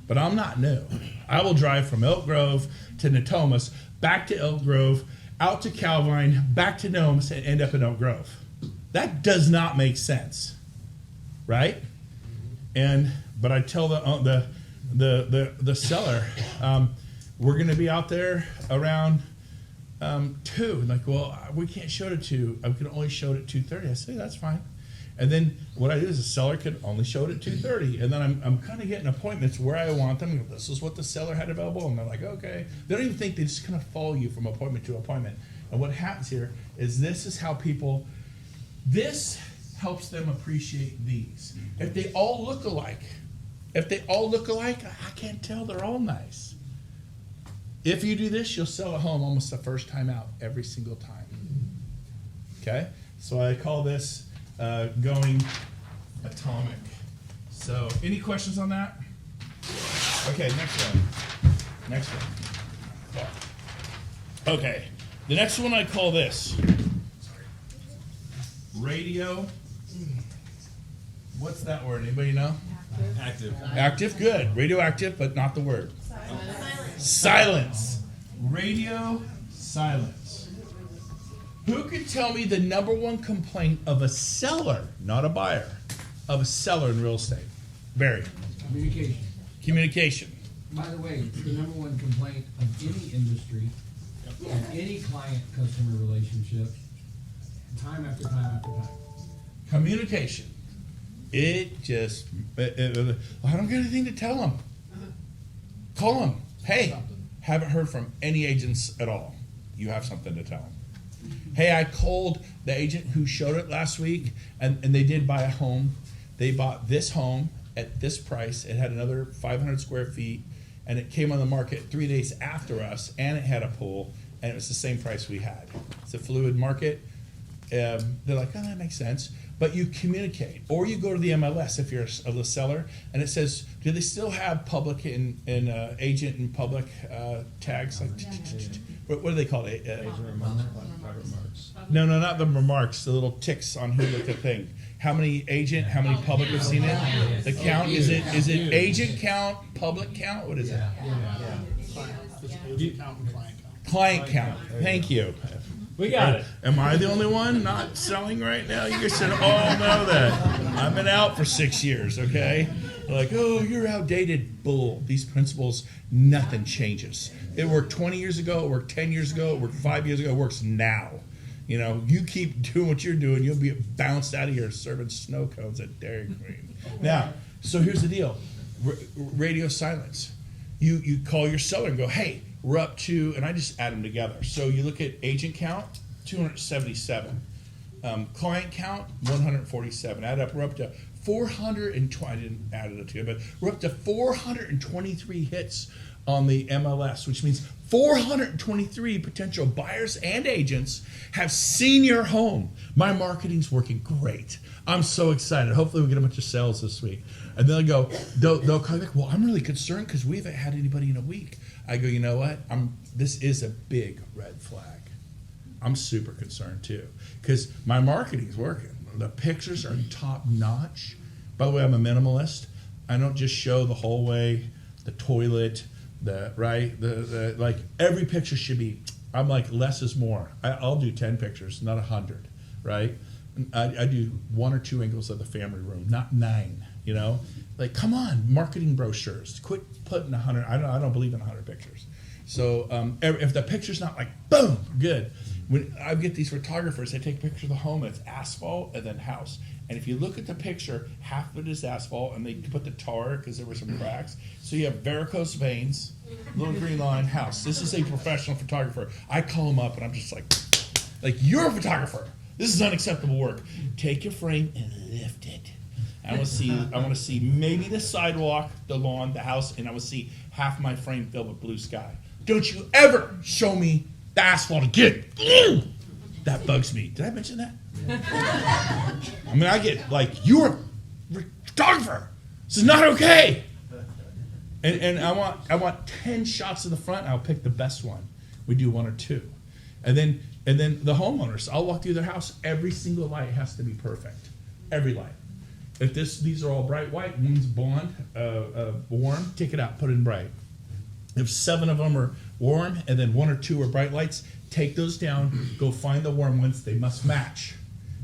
but I'm not new. I will drive from Elk Grove to Natomas, back to Elk Grove, out to Calvine, back to Nomus, and end up in Elk Grove. That does not make sense, right? But I tell the seller, we're going to be out there around 2. Like, well, we can't show it at 2. I can only show it at 2:30. I say, that's fine. And then what I do is the seller could only show it at 2:30. And then I'm kind of getting appointments where I want them. This is what the seller had available. And they're like, okay. They don't even think, they just kind of follow you from appointment to appointment. And what happens here is this is how people, this helps them appreciate these. If they all look alike, I can't tell, they're all nice. If you do this, you'll sell a home almost the first time out, every single time. Okay? So I call this going atomic. So, any questions on that? Okay, next one. Okay, the next one I call this radio. What's that word? Anybody know? Active. Active, good. Radioactive, but not the word. Silence. Radio silence. Who could tell me the number one complaint of a seller, not a buyer, of a seller in real estate? Barry. Communication. Communication. by the way, it's the number one complaint of any industry, of any client-customer relationship, time after time after time. Communication. It just, I don't got anything to tell them. Call them. Hey, haven't heard from any agents at all. You have something to tell them. Hey, I called the agent who showed it last week, and they did buy a home. They bought this home at this price. It had another 500 square feet, and it came on the market 3 days after us, and it had a pool, and it was the same price we had. It's a fluid market. They're like, oh, that makes sense. But you communicate, or you go to the MLS if you're a seller, and it says, do they still have public and agent and public tags? Like, what do they call it? No, not the remarks. The little ticks on who looked at thing. How many agent? How many public have seen it? The count is it agent count, public count? What is it? It's agent count and client count. Client count. Thank you. We got it. Am I the only one not selling right now? You guys should all know that. I've been out for 6 years, okay? They're like, oh, you're outdated. Bull. These principles, nothing changes. It worked 20 years ago, it worked 10 years ago, it worked 5 years ago, it works now. You know, you keep doing what you're doing, you'll be bounced out of here serving snow cones at Dairy Queen. Now, so here's the deal. Radio silence. You call your seller and go, hey, we're up to, and I just add them together. So you look at agent count, 277. Client count, 147. Add up, we're up to 420. I didn't add it to you, but we're up to 423 hits on the MLS, which means 423 potential buyers and agents have seen your home. My marketing's working great. I'm so excited. Hopefully we'll get a bunch of sales this week. And they'll call me back, well, I'm really concerned because we haven't had anybody in a week. I go, you know what? This is a big red flag. I'm super concerned too because my marketing's working. The pictures are top notch. By the way, I'm a minimalist. I don't just show the hallway, the toilet, the like every picture should be. I'm like less is more. I'll do 10 pictures, not 100, right? I do 1 or 2 angles of the family room, not 9. You know, like come on, marketing brochures. Quit putting 100. I don't believe in 100 pictures. So if the picture's not like boom, good. When I get these photographers, they take a picture of the home and it's asphalt and then house. And if you look at the picture, half of it is asphalt, and they put the tar because there were some cracks. So you have varicose veins, little green line, house. This is a professional photographer. I call him up and I'm just like you're a photographer. This is unacceptable work. Take your frame and lift it. I want to see maybe the sidewalk, the lawn, the house, and I want to see half my frame filled with blue sky. Don't you ever show me the asphalt again. That bugs me. Did I mention that? I mean, I get like, you're a photographer. This is not okay. And I want 10 shots of the front. I'll pick the best one. We do 1 or 2, and then the homeowners. I'll walk through their house. Every single light has to be perfect. Every light. If these are all bright white, one's blonde, warm, take it out, put it in bright. If 7 of them are warm and then 1 or 2 are bright lights, take those down, go find the warm ones, they must match.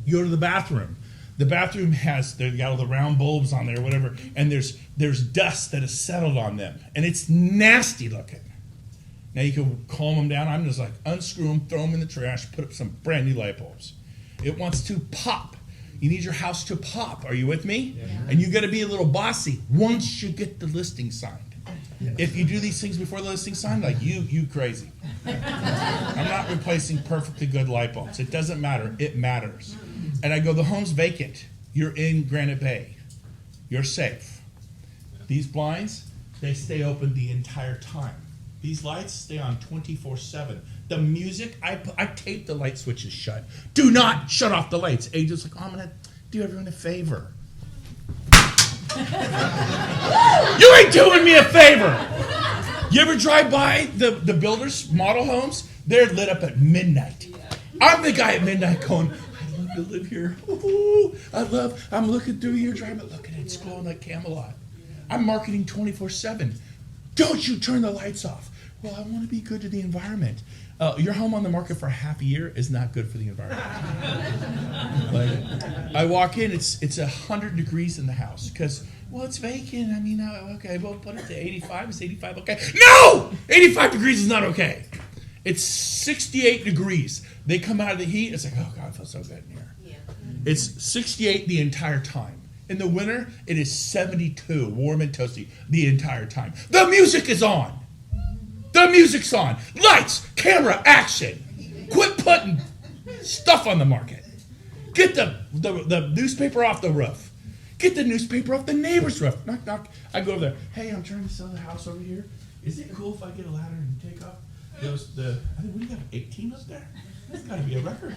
You go to the bathroom. The bathroom they've got all the round bulbs on there, whatever, and there's dust that has settled on them, and it's nasty looking. Now you can calm them down. I'm just like, unscrew them, throw them in the trash, put up some brand new light bulbs. It wants to pop. You need your house to pop. Are you with me? Yeah. And you got to be a little bossy once you get the listing signed. If you do these things before the listing signed, like you crazy. I'm not replacing perfectly good light bulbs. It doesn't matter. It matters. And I go, the home's vacant. You're in Granite Bay. You're safe. These blinds, they stay open the entire time. These lights stay on 24/7. The music, I tape the light switches shut. Do not shut off the lights. Agent's like, oh, I'm going to do everyone a favor. You ain't doing me a favor. You ever drive by the builders' model homes? They're lit up at midnight. I'm the guy at midnight going, I love to live here. Ooh, I'm looking through here, driving, look at it, it's glowing like Camelot. I'm marketing 24/7. Don't you turn the lights off. Well, I want to be good to the environment. Your home on the market for half a year is not good for the environment. Like, I walk in, it's 100 degrees in the house because, well, it's vacant. I mean, okay, well, put it to 85. Is 85 okay? No! 85 degrees is not okay. It's 68 degrees. They come out of the heat. It's like, oh, God, it feels so good in here. Yeah. It's 68 the entire time. In the winter, it is 72, warm and toasty the entire time. The music is on. The music's on. Lights, camera, action. Quit putting stuff on the market. Get the newspaper off the roof. Get the newspaper off the neighbor's roof. Knock, knock. I go over there. Hey, I'm trying to sell the house over here. Is it cool if I get a ladder and take off I think, what do you got, 18 up there? That's got to be a record.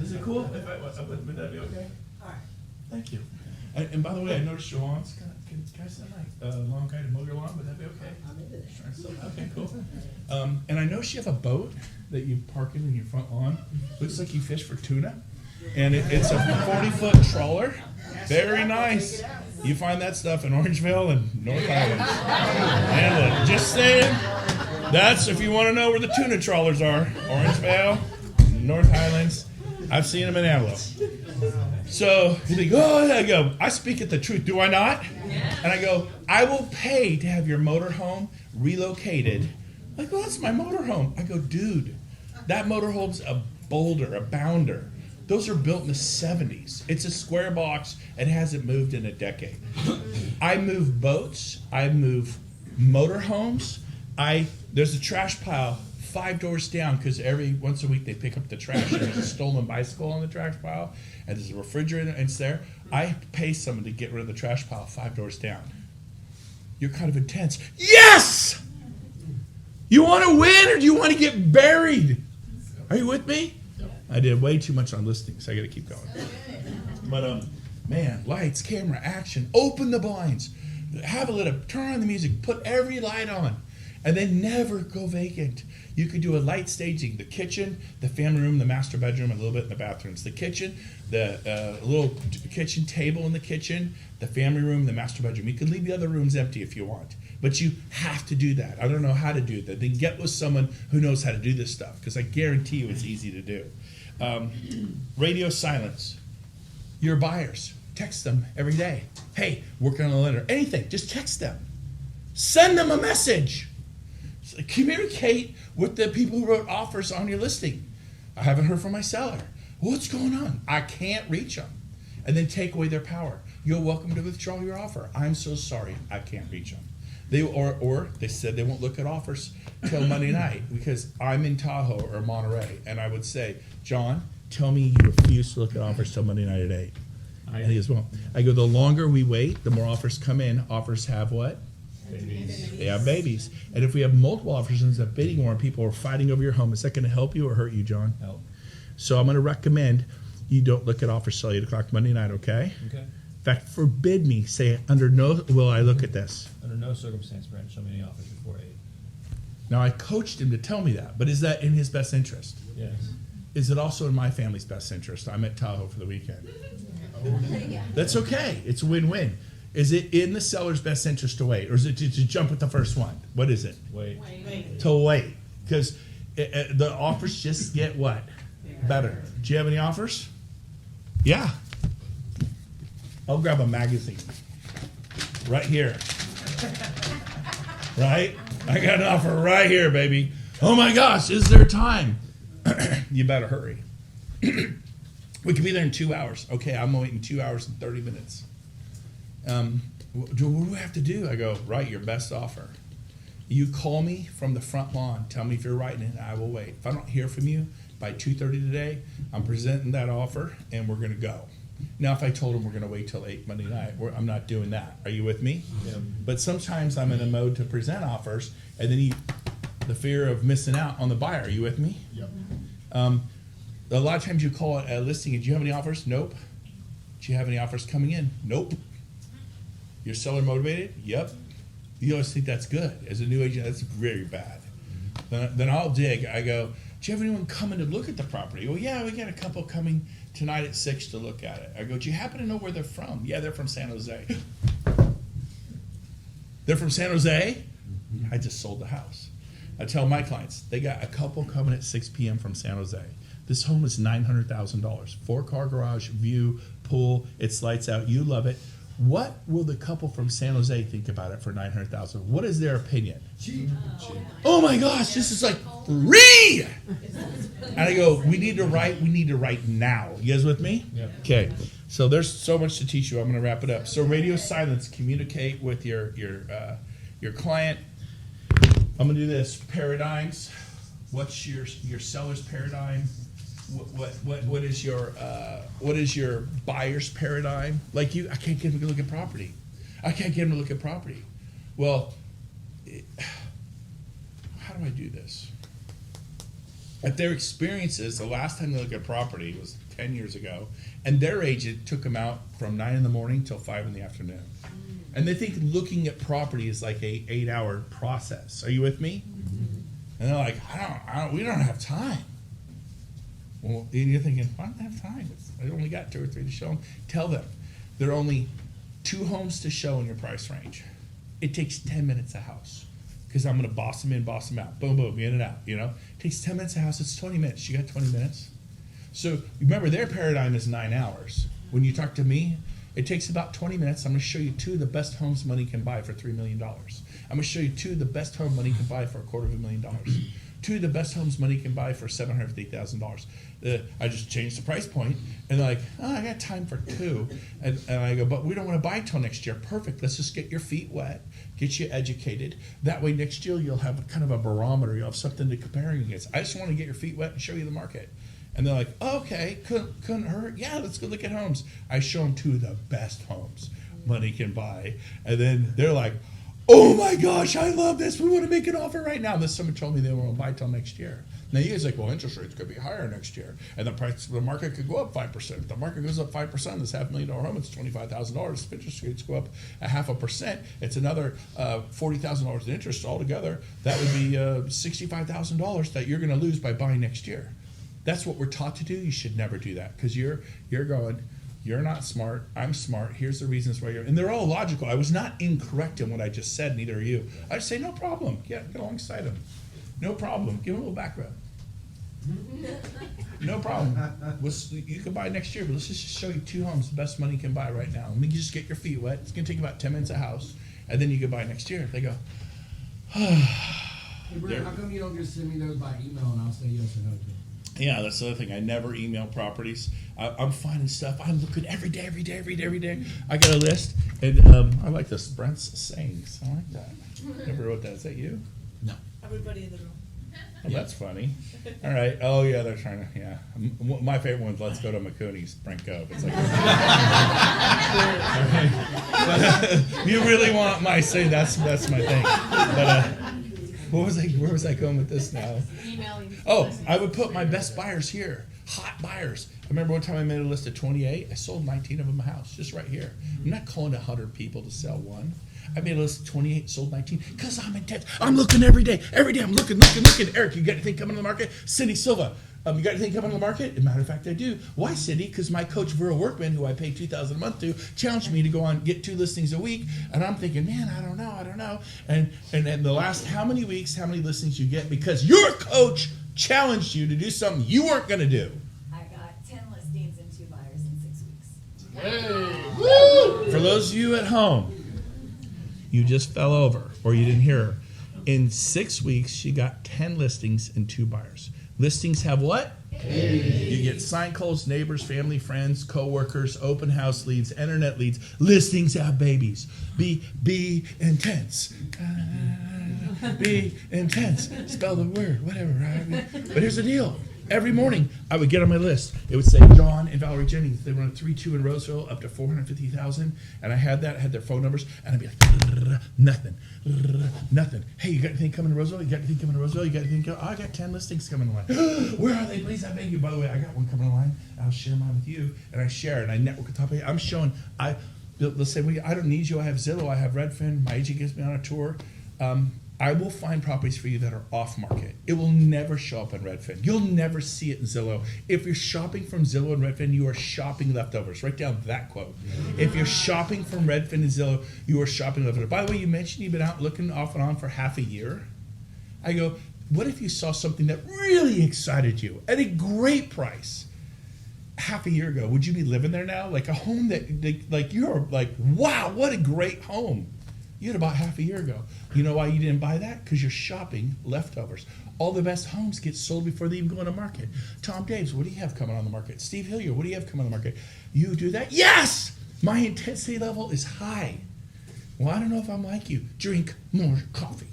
Is it cool? Would that be okay? All right. Thank you. And by the way, I noticed your lawn's can I send my lawn guy to mow your lawn? Would that be okay? I'm into that. Okay, cool. And I noticed you have a boat that you park in your front lawn. Looks like you fish for tuna. And it's a 40-foot trawler. Very nice. You find that stuff in Orangeville and North Highlands. And just saying, that's if you want to know where the tuna trawlers are. Orangeville, North Highlands. I've seen them in Antelope. So they go, I go, I speak at the truth, do I not? And I go, I will pay to have your motorhome relocated. Like, well, that's my motorhome. I go, dude, that motorhome's a boulder, a bounder. Those are built in the 70s. It's a square box and hasn't moved in a decade. I move boats. I move motorhomes. There's a trash pile 5 doors down because every once a week they pick up the trash and there's a stolen bicycle on the trash pile and there's a refrigerator and it's there. I pay someone to get rid of the trash pile 5 doors down. You're kind of intense. Yes! You want to win or do you want to get buried? Are you with me? I did way too much on listings. So I got to keep going. But man, lights, camera, action. Open the blinds. Have a lit up. Turn on the music. Put every light on. And then never go vacant. You could do a light staging. The kitchen, the family room, the master bedroom, a little bit in the bathrooms. The kitchen, the little kitchen table in the kitchen, the family room, the master bedroom. You can leave the other rooms empty if you want. But you have to do that. I don't know how to do that. Then get with someone who knows how to do this stuff because I guarantee you it's easy to do. Radio silence. Your buyers. Text them every day. Hey, working on a letter. Anything. Just text them. Send them a message. Communicate with the people who wrote offers on your listing. I haven't heard from my seller. What's going on? I can't reach them. And then take away their power. You're welcome to withdraw your offer. I'm so sorry, I can't reach them. Or they said they won't look at offers till Monday night because I'm in Tahoe or Monterey. And I would say, John, tell me you refuse to look at offers till Monday night at 8. And he goes, well, I go, the longer we wait, the more offers come in. Offers have what? Babies. They have babies. And if we have multiple offers and a bidding war and people are fighting over your home, is that going to help you or hurt you, John? Help. So I'm going to recommend you don't look at offers till 8 o'clock Monday night, okay? Okay. In fact, forbid me, say, under no will I look at this. Under no circumstance, Brent, show me any offers before 8. Now, I coached him to tell me that, but is that in his best interest? Yes. Is it also in my family's best interest? I'm at Tahoe for the weekend. That's okay. It's a win-win. Is it in the seller's best interest to wait, or is it to jump at the first one? What is it? Wait. To wait, because the offers just get what? Better. Do you have any offers? Yeah. I'll grab a magazine. Right here. Right? I got an offer right here, baby. Oh my gosh, is there time? You better hurry. We could be there in 2 hours. Okay, I'm waiting 2 hours and 30 minutes. What do I have to do? I go, write your best offer. You call me from the front lawn. Tell me if you're writing it, and I will wait. If I don't hear from you by 2:30 today, I'm presenting that offer, and we're going to go. Now, if I told them we're going to wait till 8 Monday night, I'm not doing that. Are you with me? Yeah. But sometimes I'm in a mode to present offers, and then the fear of missing out on the buyer. Are you with me? Yep. A lot of times you call a listing, and do you have any offers? Nope. Do you have any offers coming in? Nope. Your seller motivated? Yep. You always think that's good. As a new agent, that's very bad. Then I'll dig. I go, do you have anyone coming to look at the property? Well, yeah, we got a couple coming tonight at 6 to look at it. I go, do you happen to know where they're from? Yeah, they're from San Jose. They're from San Jose? I just sold the house. I tell my clients, they got a couple coming at 6 p.m. from San Jose. This home is $900,000. 4-car garage, view, pool, it's lights out. You love it. What will the couple from San Jose think about it for $900,000? What is their opinion? Cheap. Oh my gosh, this is like free! And I go, we need to write now. You guys with me? Yep. Okay. So there's so much to teach you. I'm going to wrap it up. So radio silence, communicate with your client. I'm going to do this. Paradigms. What's your seller's paradigm? What is your buyer's paradigm? Like I can't get him to look at property. I can't get him to look at property. Well, how do I do this? At their experiences, the last time they looked at property was 10 years ago, and their agent took them out from 9 in the morning till 5 in the afternoon. And they think looking at property is like a 8-hour process. Are you with me? And they're like, we don't have time. Well, and you're thinking, I don't have time. I only got 2 or 3 to show them. Tell them there are only 2 homes to show in your price range. It takes 10 minutes a house because I'm going to boss them in, boss them out. Boom, boom, in and out. You know, it takes 10 minutes a house. It's 20 minutes. You got 20 minutes. So remember, their paradigm is 9 hours. When you talk to me, it takes about 20 minutes. I'm going to show you 2 of the best homes money can buy for $3 million. I'm going to show you 2 of the best home money can buy for $250,000. 2 of the best homes money can buy for $750,000. I just changed the price point, and they're like, oh, I got time for 2. And I go, but we don't want to buy till next year. Perfect. Let's just get your feet wet, get you educated. That way next year you'll have kind of a barometer. You'll have something to compare against. I just want to get your feet wet and show you the market. And they're like, oh, okay, couldn't hurt. Yeah, let's go look at homes. I show them 2 of the best homes money can buy. And then they're like, oh my gosh, I love this. We want to make an offer right now. This someone told me they won't buy till next year. Now you guys are like, well, interest rates could be higher next year, and the market could go up 5%. If the market goes up 5%, this $500,000 home, it's $25,000. If interest rates go up 0.5%, it's another $40,000 in interest altogether. That would be $65,000 that you're going to lose by buying next year. That's what we're taught to do. You should never do that because you're going. You're not smart. I'm smart. Here's the reasons why and they're all logical. I was not incorrect in what I just said. Neither are you. I just say no problem. Get alongside them. No problem. Give them a little background. No problem. You can buy next year, but let's just show you 2 homes the best money can buy right now. Let me just get your feet wet. It's gonna take about 10 minutes a house, and then you can buy next year. They go. Hey, Brent, how come you don't just send me those by email and I'll say yes or no to them? Yeah, that's the other thing. I never email properties. I'm finding stuff. I'm looking every day. I got a list, and I like this. Brent's sayings. I like that. Never wrote that. Is that you? No. Everybody in the room. Oh, that's funny. All right. Oh, yeah, they're trying to, yeah. My favorite one's Let's Go to McCooney's, Brent Gove. It's like, you really want my say, that's my thing. But where was I going with this now? Emailing. Oh, I would put my best buyers here, hot buyers. I remember one time I made a list of 28. I sold 19 of them a house, just right here. I'm not calling 100 people to sell one. I made a list of 28, sold 19, because I'm intense. I'm looking every day. Every day I'm looking. Eric, you got anything coming to the market? Cindy Silva, you got anything coming to the market? As a matter of fact, I do. Why, Cindy? Because my coach, Vera Workman, who I pay $2,000 a month to, challenged me to go on get 2 listings a week. And I'm thinking, man, I don't know. And then the last how many weeks, how many listings you get? Because your coach challenged you to do something you weren't going to do. I got 10 listings and 2 buyers in 6 weeks. Hey. Woo! For those of you at home, you just fell over or you didn't hear her. In 6 weeks, she got 10 listings and 2 buyers. Listings have what? Babies. You get sign calls, neighbors, family, friends, co-workers, open house leads, internet leads. Listings have babies. Be intense. Be intense. Spell the word, whatever. Right? But here's the deal. Every morning, I would get on my list. It would say John and Valerie Jennings. They run a 3-2 in Roseville, up to 450,000. And I had their phone numbers, and I'd be like, nothing. Hey, you got anything coming to Roseville? You got anything coming to Roseville? You got anything coming? Oh, I got 10 listings coming online. Where are they? Please, I beg you. By the way, I got one coming online. I'll share mine with you. And I share it. I network on top of it. I'm showing. They'll say, well, I don't need you. I have Zillow. I have Redfin. My agent gets me on a tour. I will find properties for you that are off market. It will never show up on Redfin. You'll never see it in Zillow. If you're shopping from Zillow and Redfin, you are shopping leftovers. Write down that quote. If you're shopping from Redfin and Zillow, you are shopping leftovers. By the way, you mentioned you've been out looking off and on for half a year. I go, what if you saw something that really excited you at a great price half a year ago? Would you be living there now? Like a home that, like you're like, wow, what a great home. You had bought half a year ago. You know why you didn't buy that? Because you're shopping leftovers. All the best homes get sold before they even go on the market. Tom Daves, what do you have coming on the market? Steve Hillier, what do you have coming on the market? You do that? Yes! My intensity level is high. Well, I don't know if I'm like you. Drink more coffee.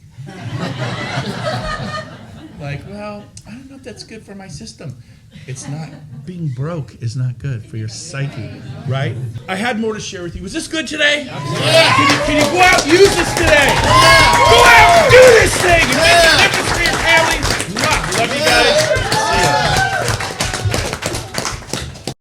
Like, well, I don't know if that's good for my system. It's not, being broke is not good for your psyche, right? I had more to share with you. Was this good today? Yeah. Can you go out and use this today? Go out and do this thing and make a difference